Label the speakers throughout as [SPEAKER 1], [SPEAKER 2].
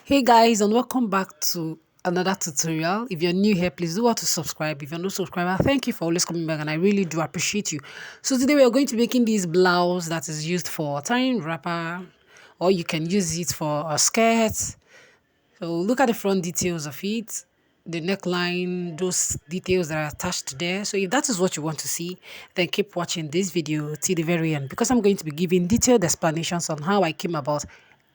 [SPEAKER 1] Hey guys, and welcome back to another tutorial. If you're new here, please do want to subscribe. If you're no subscriber, thank you for always coming back, and I really do appreciate you. So today we are going to be making this blouse that is used for tying wrapper, or you can use it for a skirt. So look at the front details of it, the neckline, those details that are attached there. So if that is what you want to see, then keep watching this video till the very end, because I'm going to be giving detailed explanations on how I came about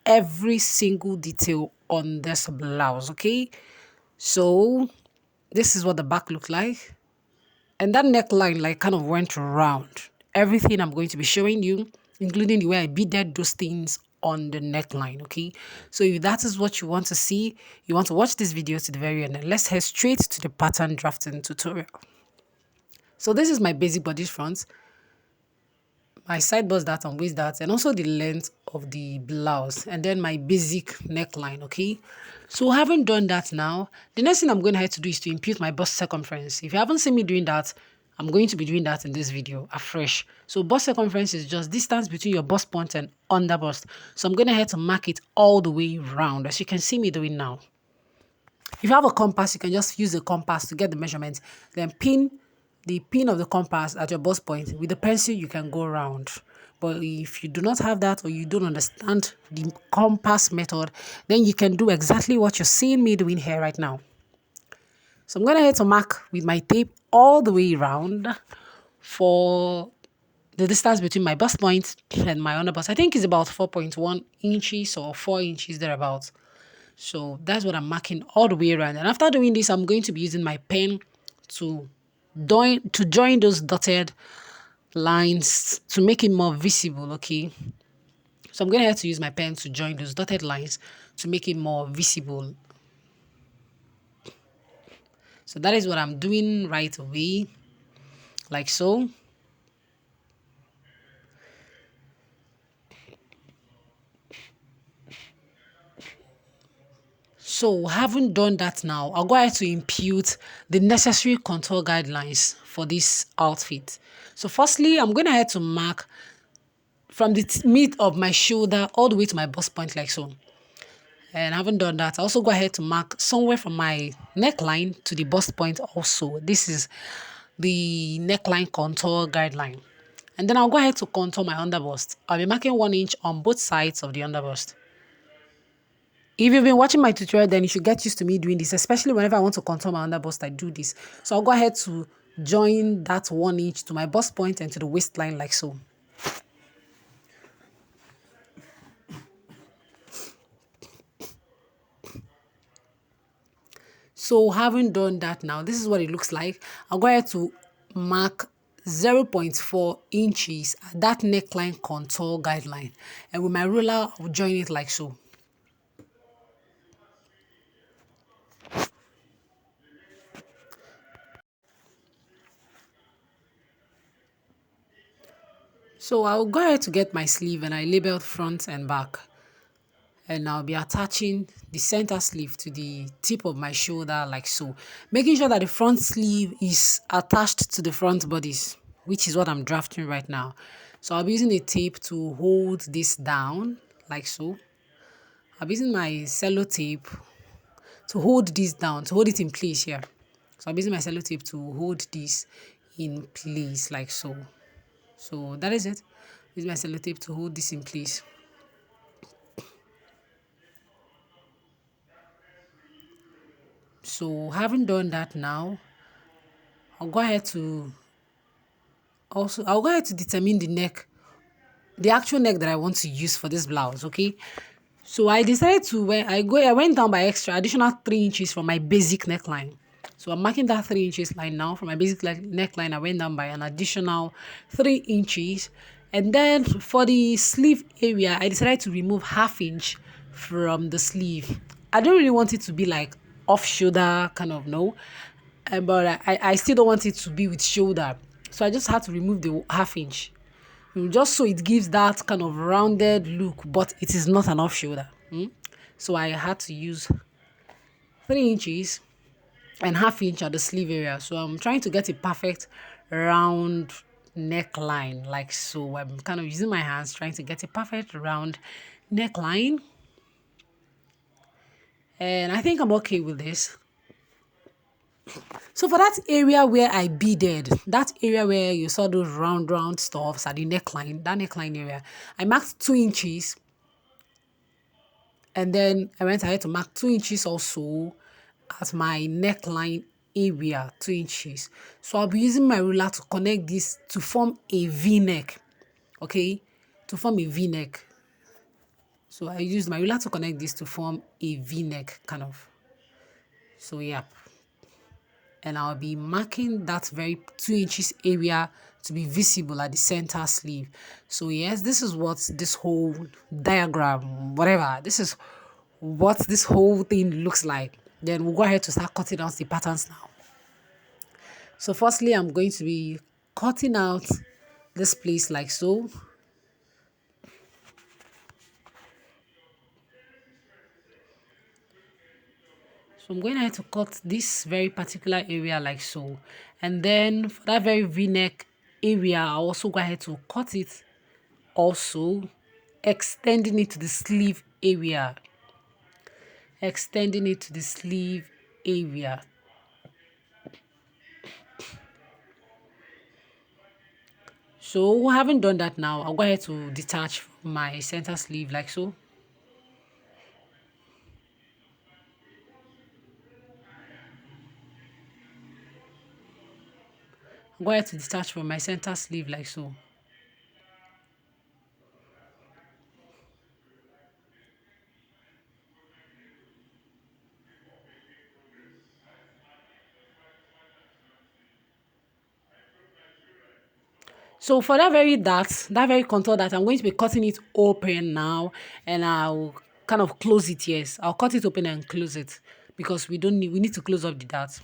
[SPEAKER 1] every single detail on this blouse. Okay, so this is what the back looked like, and that neckline like kind of went round. Everything I'm going to be showing you, including the way I beaded those things on the neckline. Okay, so if that is what you want to see, you want to watch this video to the very end, and let's head straight to the pattern drafting tutorial. So this is my basic bodice front, my side bust that and waist that, and also the length of the blouse, and then my basic neckline. Okay, so having done that, now the next thing I'm going to have to do is to impute my bust circumference. If you haven't seen me doing that, I'm going to be doing that in this video afresh. So bust circumference is just distance between your bust point and under bust. So I'm going to have to mark it all the way round, as you can see me doing now. If you have a compass, you can just use the compass to get the measurement, then pin the pin of the compass at your bust point. With the pencil, you can go around. But if you do not have that, or you don't understand the compass method, then you can do exactly what you're seeing me doing here right now. So I'm going to head to mark with my tape all the way around for the distance between my bust point and my under bust. I think it's about 4.1 inches or 4 inches thereabouts. So that's what I'm marking all the way around. And after doing this, I'm going to be using my pen to join those dotted lines to make it more visible. Okay, so I'm going to have to use my pen to join those dotted lines to make it more visible. So that is what I'm doing right away, like so. So having done that, now I'll go ahead to impute the necessary contour guidelines for this outfit. So firstly, I'm going to have to mark from the mid of my shoulder all the way to my bust point, like so. And having done that, I also go ahead to mark somewhere from my neckline to the bust point also. This is the neckline contour guideline. And then I'll go ahead to contour my underbust. I'll be marking 1 inch on both sides of the underbust. If you've been watching my tutorial, then you should get used to me doing this, especially whenever I want to contour my underbust, I do this. So I'll go ahead to join that 1 inch to my bust point and to the waistline, like so. So having done that, now this is what it looks like. I'll go ahead to mark 0.4 inches at that neckline contour guideline, and with my ruler I'll join it like so. So I'll go ahead to get my sleeve, and I labeled front and back, and I'll be attaching the center sleeve to the tip of my shoulder, like so, making sure that the front sleeve is attached to the front bodice, which is what I'm drafting right now. So I'll be using a tape to hold this down, like so. I'm using my cello tape to hold this down, to hold it in place here. So I'm using my cello tape to hold this in place, like so. So that is it. Use my cello tape to hold this in place. So having done that, now I'll go ahead to determine the neck, the actual neck that I want to use for this blouse. Okay, so I decided to I went down by additional 3 inches from my basic neckline. So I'm marking that 3 inches line now. From my basic neckline, I went down by an additional 3 inches. And then for the sleeve area, I decided to remove ½ inch from the sleeve. I don't really want it to be like off shoulder, kind of, no. But I still don't want it to be with shoulder. So I just had to remove the ½ inch. Just so it gives that kind of rounded look, but it is not an off shoulder. So I had to use 3 inches and ½ inch at the sleeve area. So I'm trying to get a perfect round neckline, like so. I'm kind of using my hands trying to get a perfect round neckline. And I think I'm okay with this. So for that area where I beaded, that area where you saw those round stuffs at the neckline, that neckline area, I marked 2 inches, and then I went ahead to mark 2 inches also at my neckline area, 2 inches. So I'll be using my ruler to connect this to form a V-neck. Okay, to form a V-neck. So I used my ruler to connect this to form a V-neck kind of. So yeah. And I'll be marking that very 2 inches area to be visible at the center sleeve. So yes, this is what this whole diagram, whatever, this is what this whole thing looks like. Then we'll go ahead to start cutting out the patterns now. So firstly, I'm going to be cutting out this place like so. So I'm going ahead to cut this very particular area like so. And then for that very V-neck area, I'll also go ahead to cut it also, extending it to the sleeve area. Extending it to the sleeve area. So having done that now, I'll go ahead to detach my center sleeve like so. I'll go ahead to detach from my center sleeve like so. So for that very contour that I'm going to be cutting it open now, and I'll kind of close it. Yes, I'll cut it open and close it because we need to close up the dart.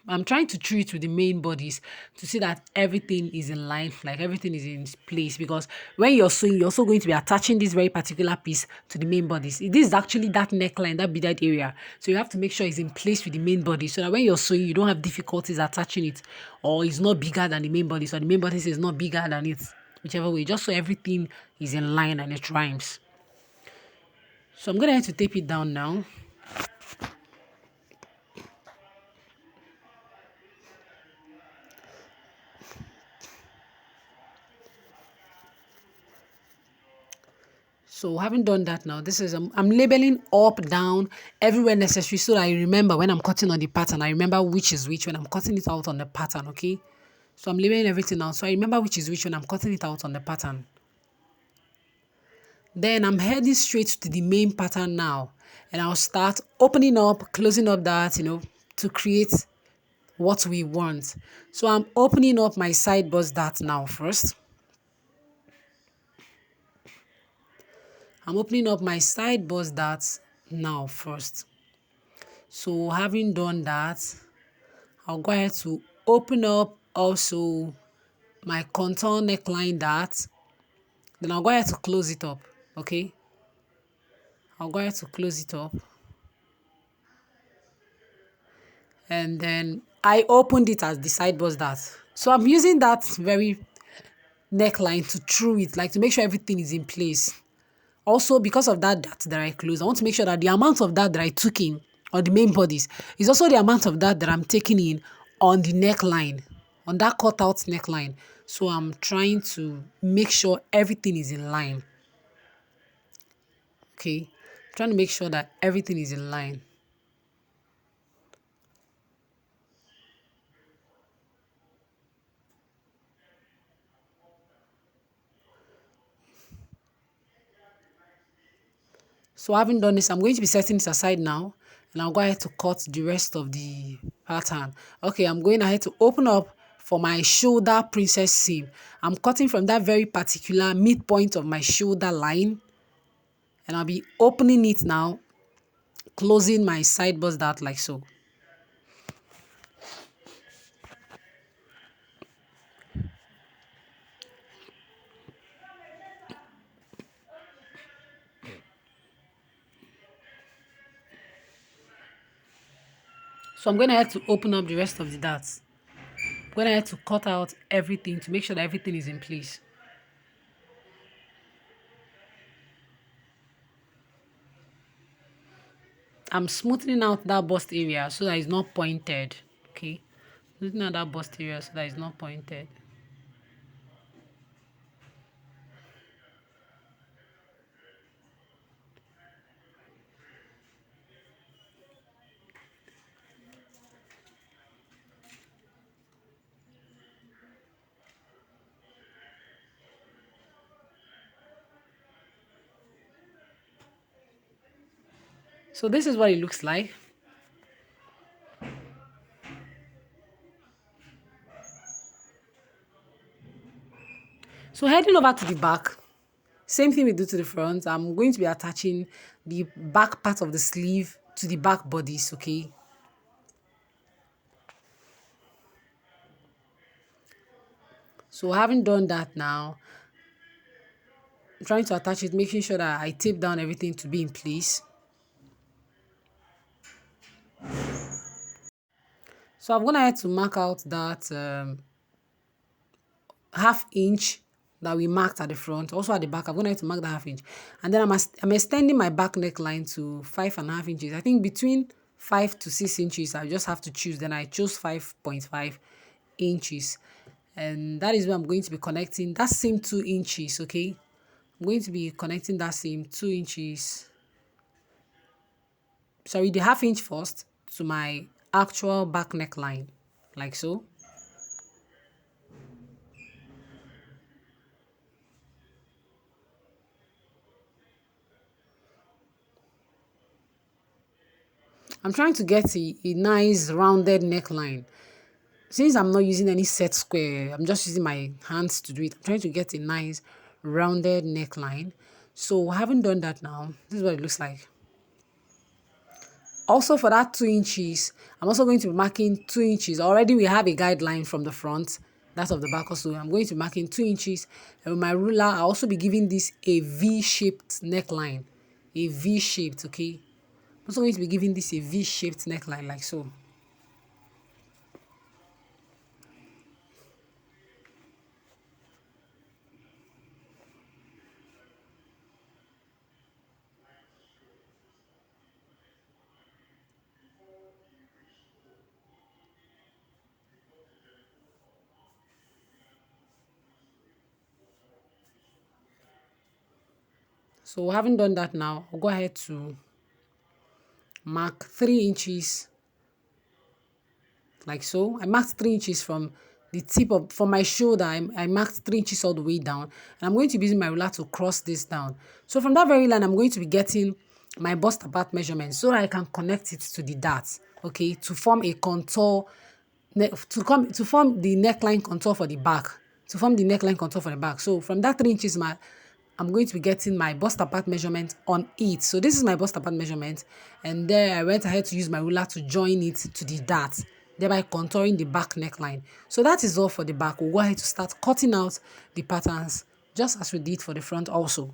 [SPEAKER 1] I'm trying to treat with the main bodies to see that everything is in line, like everything is in place. Because when you're sewing, you're also going to be attaching this very particular piece to the main bodies. This is actually that neckline, that beaded area. So you have to make sure it's in place with the main body so that when you're sewing, you don't have difficulties attaching it, or it's not bigger than the main body, so the main body is not bigger than it, whichever way, just so everything is in line and it rhymes. So I'm going to have to tape it down now. So having done that now, this is I'm labeling up, down, everywhere necessary so that I remember when I'm cutting on the pattern. I remember which is which when I'm cutting it out on the pattern, okay? So I'm labeling everything out so I remember which is which when I'm cutting it out on the pattern. Then I'm heading straight to the main pattern now. And I'll start opening up, closing up that, to create what we want. So I'm opening up my side bust dart now first. I'm opening up my side bust dart now first. So having done that, I'll go ahead to open up also my contour neckline dart. Then I'll go ahead to close it up, okay? I'll go ahead to close it up. And then I opened it as the side bust dart. So I'm using that very neckline to true it, like to make sure everything is in place. Also, because of that dart that I closed, I want to make sure that the amount of dart that I took in on the main bodies is also the amount of dart that I'm taking in on the neckline, on that cutout neckline. So I'm trying to make sure everything is in line. Okay, I'm trying to make sure that everything is in line. So having done this, I'm going to be setting this aside now, and I'll go ahead to cut the rest of the pattern. Okay, I'm going ahead to open up for my shoulder princess seam. I'm cutting from that very particular midpoint of my shoulder line, and I'll be opening it now, closing my side bust dart like so. So I'm going to have to open up the rest of the darts. I'm going to have to cut out everything to make sure that everything is in place. I'm smoothing out that bust area so that it's not pointed. Okay, smoothing out that bust area so that it's not pointed. So this is what it looks like. So heading over to the back, same thing we do to the front. I'm going to be attaching the back part of the sleeve to the back bodice, okay? So having done that now, I'm trying to attach it, making sure that I tape down everything to be in place. So I'm gonna have to mark out that half inch that we marked at the front, also at the back. I'm gonna have to mark that half inch, and then I'm extending my back neckline to 5.5 inches. I think between 5 to 6 inches. I just have to choose. Then I chose 5.5 inches, and that is where I'm going to be connecting that same 2 inches. Okay, I'm going to be connecting that same 2 inches. Sorry, the half inch first to my actual back neckline, like so. I'm trying to get a nice rounded neckline. Since I'm not using any set square, I'm just using my hands to do it. I'm trying to get a nice rounded neckline. So having done that now, this is what it looks like. Also for that 2 inches, I'm also going to be marking 2 inches. Already we have a guideline from the front, that of the back also. I'm going to be marking 2 inches. And with my ruler, I'll also be giving this a V-shaped neckline. A V-shaped, okay? I'm also going to be giving this a V-shaped neckline like so. So having done that now, I'll go ahead to mark 3 inches like so. I marked 3 inches from the tip of from my shoulder. I marked 3 inches all the way down, and I'm going to be using my ruler to cross this down. So from that very line, I'm going to be getting my bust apart measurement so that I can connect it to the dart, okay, to form a contour, to form the neckline contour for the back, So from that 3 inches mark, I'm going to be getting my bust apart measurement on it. So this is my bust apart measurement, and there I went ahead to use my ruler to join it to the dart, thereby contouring the back neckline. So that is all for the back. We'll go ahead to start cutting out the patterns just as we did for the front also.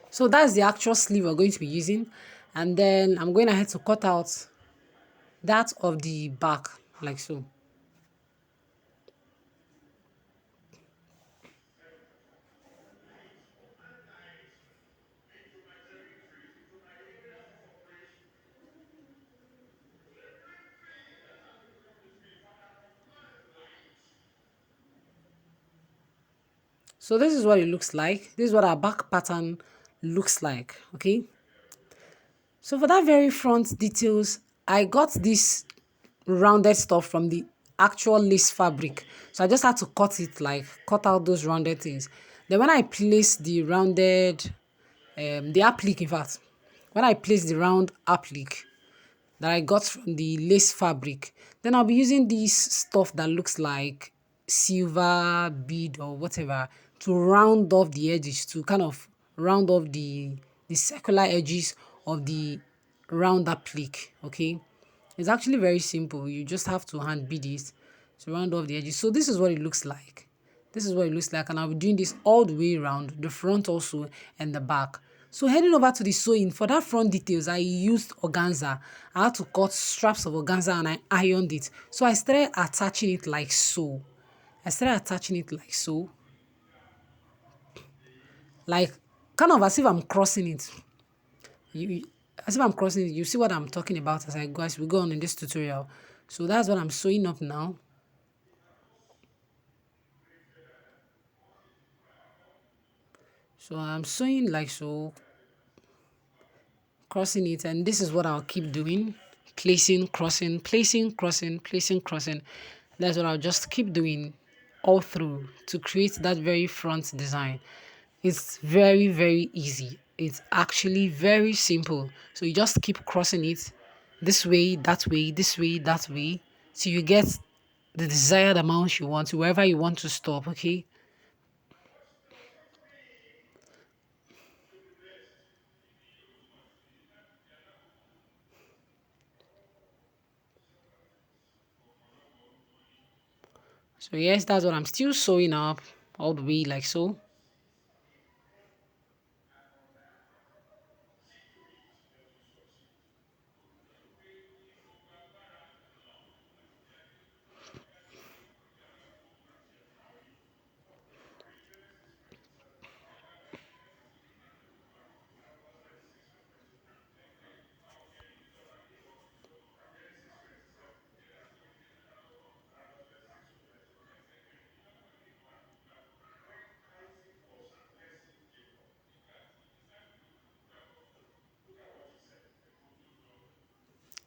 [SPEAKER 1] So that's the actual sleeve we're going to be using, and then I'm going ahead to cut out that of the back like so. So this is what it looks like. This is what our back pattern looks like, okay? So for that very front details, I got this rounded stuff from the actual lace fabric. So I just had to cut it, like cut out those rounded things. Then when I place the rounded, the applique, in fact, when I place the round applique that I got from the lace fabric, then I'll be using this stuff that looks like silver bead or whatever to round off the edges, to kind of round off the circular edges of the round applique. Okay, it's actually very simple. You just have to hand bead it to round off the edges. So this is what it looks like. This is what it looks like, and I'll be doing this all the way around, the front also and the back. So heading over to the sewing, for that front details, I used organza. I had to cut straps of organza and I ironed it. So I started attaching it like so. I started attaching it like so, like kind of as if I'm crossing it. As if I'm crossing it, you see what I'm talking about as we go on in this tutorial. So that's what I'm sewing up now. So I'm sewing like so, crossing it, and this is what I'll keep doing: placing, crossing, placing, crossing, placing, crossing. That's what I'll just keep doing all through to create that very front design. It's very, very easy. It's actually very simple. So you just keep crossing it this way, that way, this way, that way, so you get the desired amount you want, wherever you want to stop. Okay. So yes, that's what I'm still sewing up all the way like so.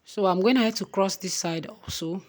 [SPEAKER 1] So I'm going ahead to cross this side also.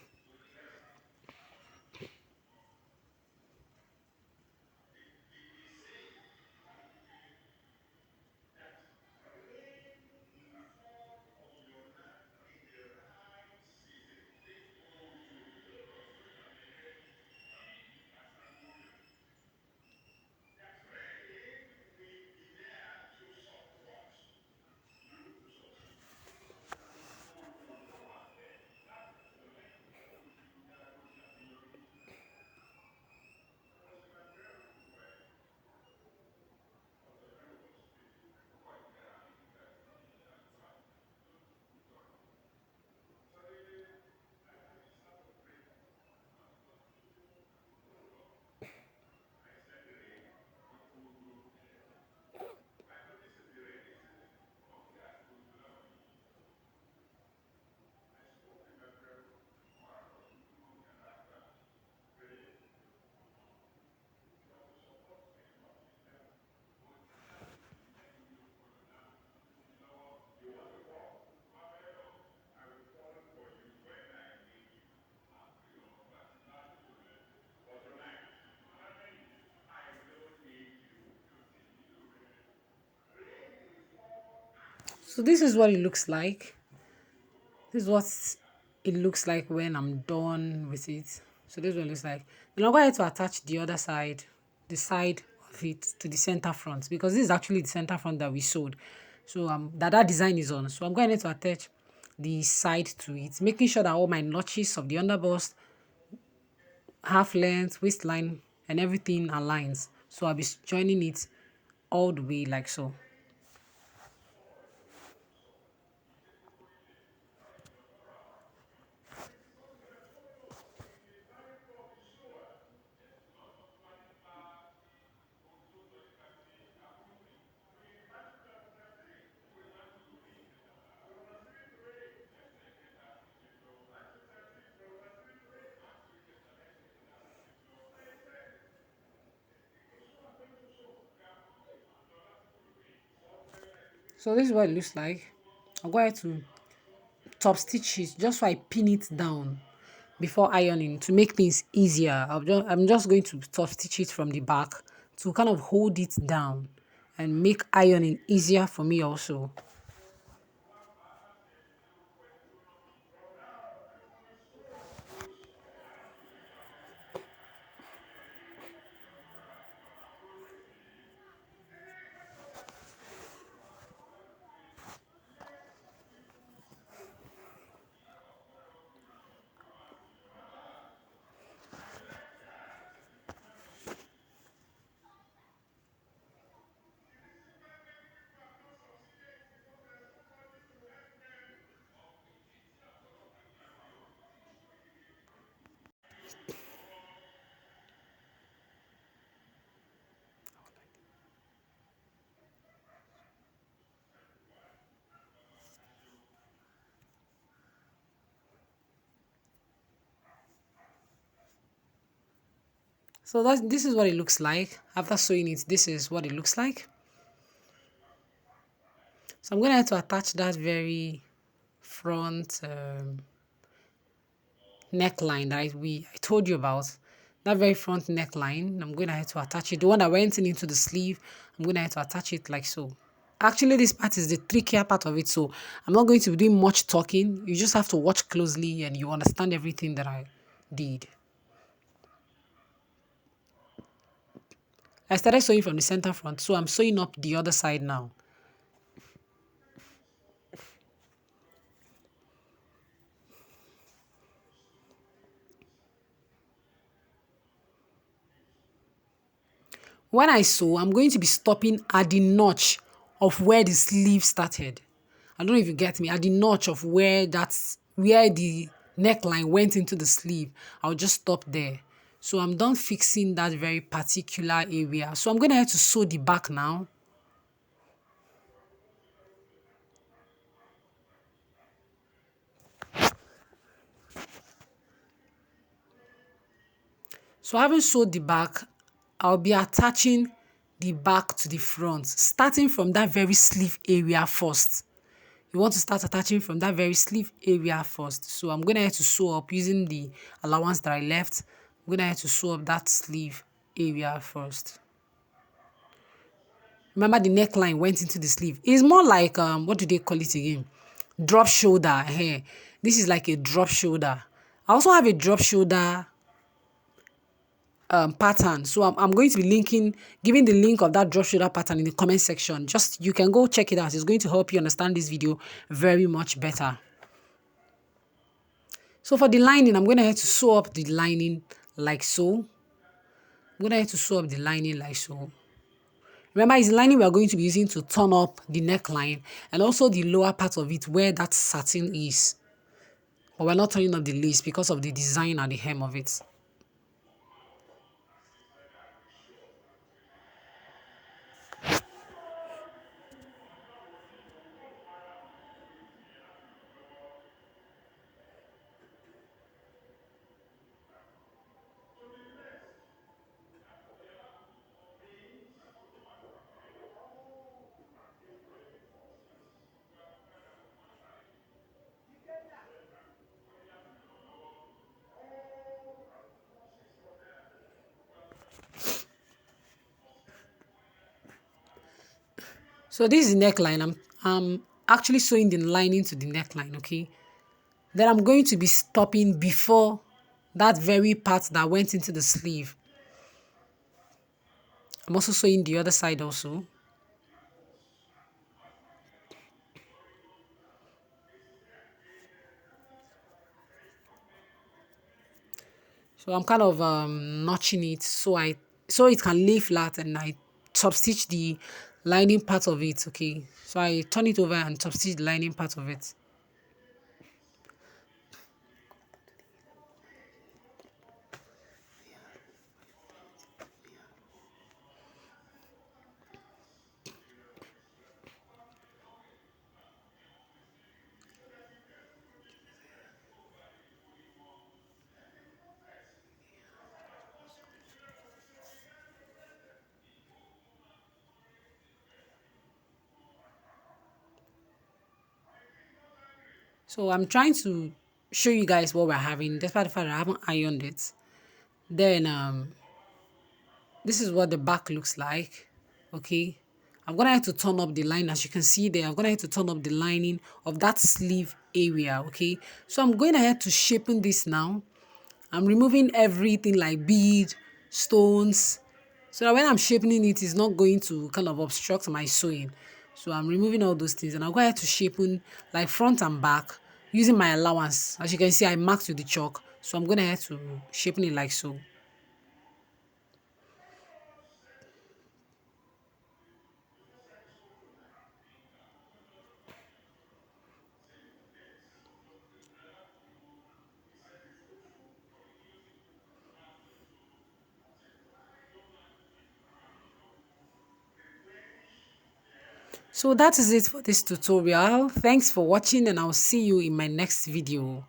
[SPEAKER 1] So this is what it looks like. This is what it looks like when I'm done with it. So this is what it looks like. Then I'm going to attach the other side, the side of it to the center front, because this is actually the center front that we sewed. So that design is on. So I'm going to attach the side to it, making sure that all my notches of the underbust, half length, waistline, and everything aligns. So I'll be joining it all the way like so. So this is what it looks like. I'm going to top stitch it just so I pin it down. before ironing to make things easier. I'm just going to top stitch it from the back to kind of hold it down and make ironing easier for me also. So this is what it looks like. After sewing it, this is what it looks like. So I'm going to have to attach that very front neckline that I told you about. That very front neckline, I'm going to have to attach it. The one that went in into the sleeve, I'm going to have to attach it like so. Actually, this part is the trickier part of it, so I'm not going to be doing much talking. You just have to watch closely and you understand everything that I did. I started sewing from the center front, so I'm sewing up the other side now. When I sew, I'm going to be stopping at the notch of where the sleeve started. I don't know if you get me. At the notch of where the neckline went into the sleeve. I'll just stop there. So I'm done fixing that very particular area. So I'm going to have to sew the back now. So having sewed the back, I'll be attaching the back to the front, starting from that very sleeve area first. You want to start attaching from that very sleeve area first. So I'm going to have to sew up using the allowance that I left. I'm going to have to sew up that sleeve area first. Remember the neckline went into the sleeve. It's more like, what do they call it again? Drop shoulder. Hey, this is like a drop shoulder. I also have a drop shoulder pattern. So I'm going to be giving the link of that drop shoulder pattern in the comment section. Just, you can go check it out. It's going to help you understand this video very much better. So for the lining, I'm going to have to sew up the lining like so. I'm going to have to sew up the lining like so. Remember, it's the lining we are going to be using to turn up the neckline and also the lower part of it where that satin is. But we're not turning up the lace because of the design at the hem of it. So this is the neckline. I'm actually sewing the lining to the neckline, okay? Then I'm going to be stopping before that very part that went into the sleeve. I'm also sewing the other side also. So I'm kind of notching it so it can lay flat, and I top stitch the lining part of it, okay? So I turn it over and top stitch the lining part of it. So I'm trying to show you guys what we're having, despite the fact that I haven't ironed it. Then this is what the back looks like. Okay, I'm gonna have to turn up the line. As you can see there, I'm gonna have to turn up the lining of that sleeve area. Okay, so I'm going ahead to shapen this now. I'm removing everything like bead, stones, so that when I'm shaping it, it's not going to kind of obstruct my sewing. So I'm removing all those things, and I'll go ahead to shapen like front and back using my allowance. As you can see, I marked with the chalk, so I'm going to have to shapen it like so. So that is it for this tutorial. Thanks for watching, and I'll see you in my next video.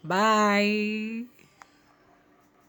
[SPEAKER 1] Bye.